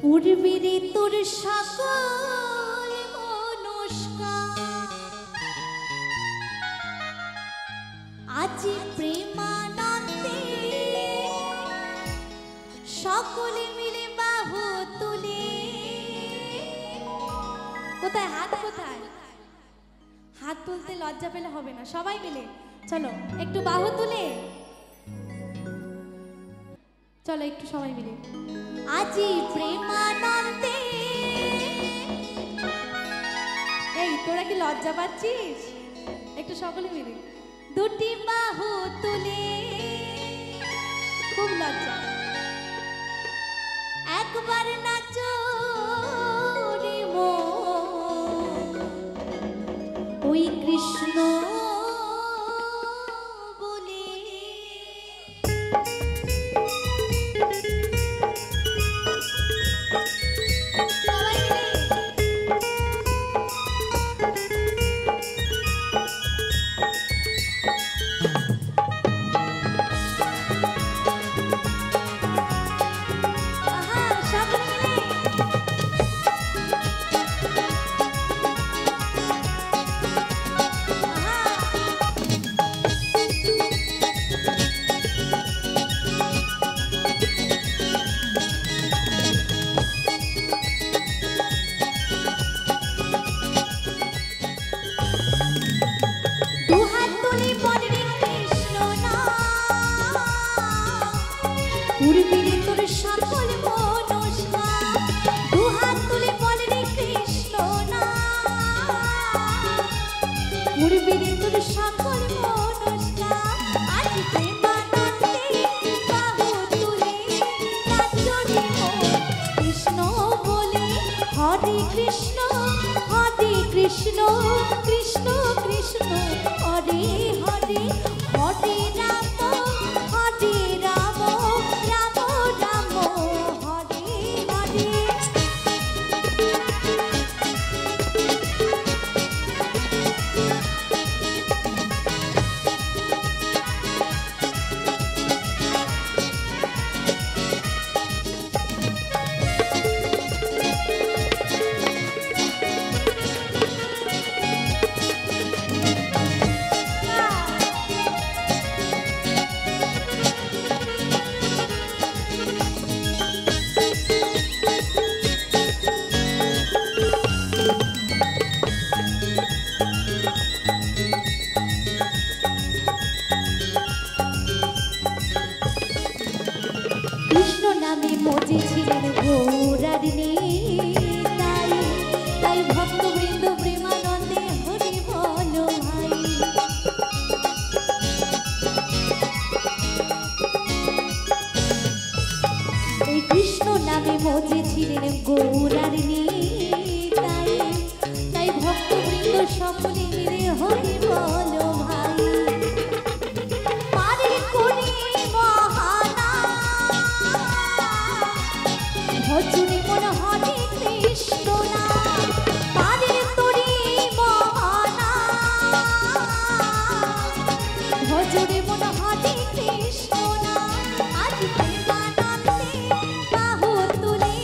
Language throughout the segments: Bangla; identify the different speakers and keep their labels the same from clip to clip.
Speaker 1: পূর্বেরে তোর সকল মনস্কার আজ প্রেমানন্দে সকলে মিলে বাহু তুলে। কোথায় হাত, কোথায় হাত তুলতে লজ্জা পেলে হবে না, সবাই মিলে চলো একটু বাহু তুলে চলো একটু সবাই মিলে। আজি প্রেমানন্দে, এই তোরা কি লজ্জা পাচ্ছিস? একটু সকলে মিলে দুটি বাহু তুলে, খুব লজ্জা। একবার নাচো রে মন, ওই কৃষ্ণ কৃষ্ণ কৃষ্ণ কৃষ্ণ হরে হরে, হরে রাম হরে রাম, রাম রাম হরে হরে। নামে মজে ছিলেন ঘোরার তাই তাই ভক্তবৃন্দ প্রেমানন্দে হরি বলো ভাই। এই কৃষ্ণ নামে মজে ছিলেন ঘোরার তাই তাই ভক্তবৃন্দ সকলে মিলে হরি বলো ভাই। ভজনে মন হরে কৃষ্ণ নাম, পারে তোরে মহানা। ভজনে মন হরে কৃষ্ণ নাম, আজ প্রেমানন্দে বাহু তুলে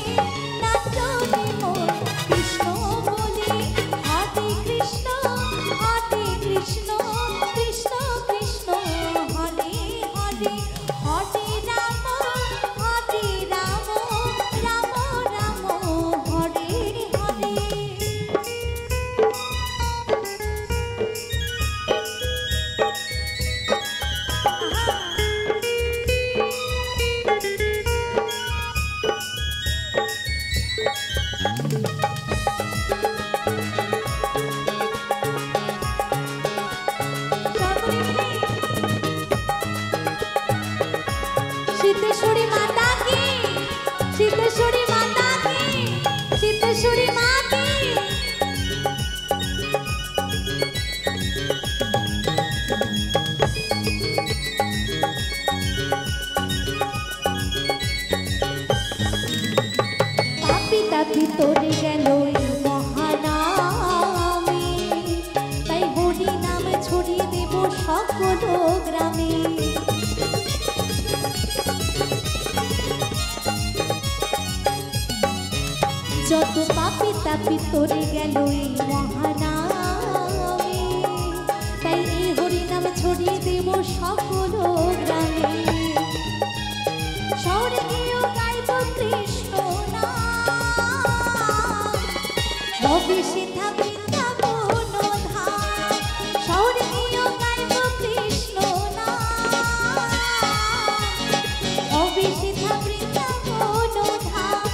Speaker 1: নাচো রে মন কৃষ্ণ বলে। হরে কৃষ্ণ কৃষ্ণ কৃষ্ণ হরে হরে, হরে রাম হরে রাম, রাম রাম যত পাপি তাপি তরে গেল এই মহানামে, তাই এই হরিনাম ছড়িয়ে দেব সকল গ্রামে। শহরে গিয়েও গাইব কৃষ্ণ নাম, হবে সেথা বৃন্দাবন ধাম। শহরে গিয়েও গাইব কৃষ্ণ নাম, হবে সেথা বৃন্দাবন ধাম।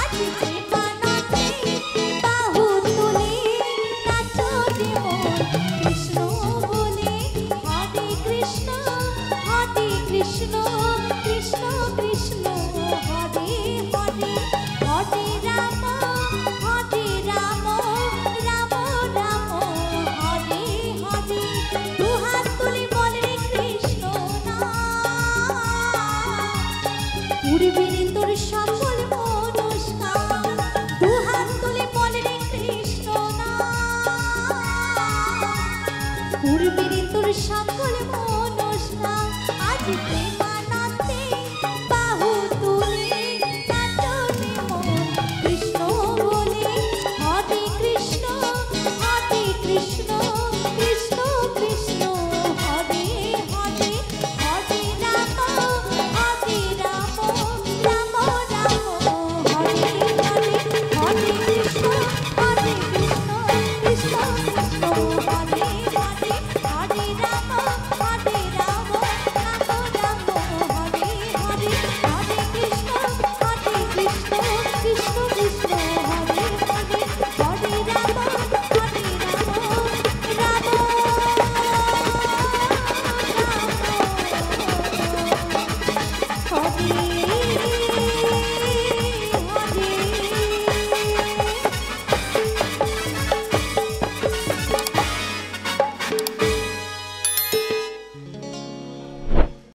Speaker 1: আজ প্রেমানন্দে বাহু তুলে নাচো রে মন কৃষ্ণ বলে। হরে কৃষ্ণ কৃষ্ণ কৃষ্ণ হরে হরে, হরে রাম রাম রাম হরে হরে। দুহাত তুলে বল রে কৃষ্ণ নাম, পূর্বে তোর সকল মনস্কাম। দুহাত তুলে বল রে কৃষ্ণ নাম, পূর্বে তোর সকল মনস্কাম। আজ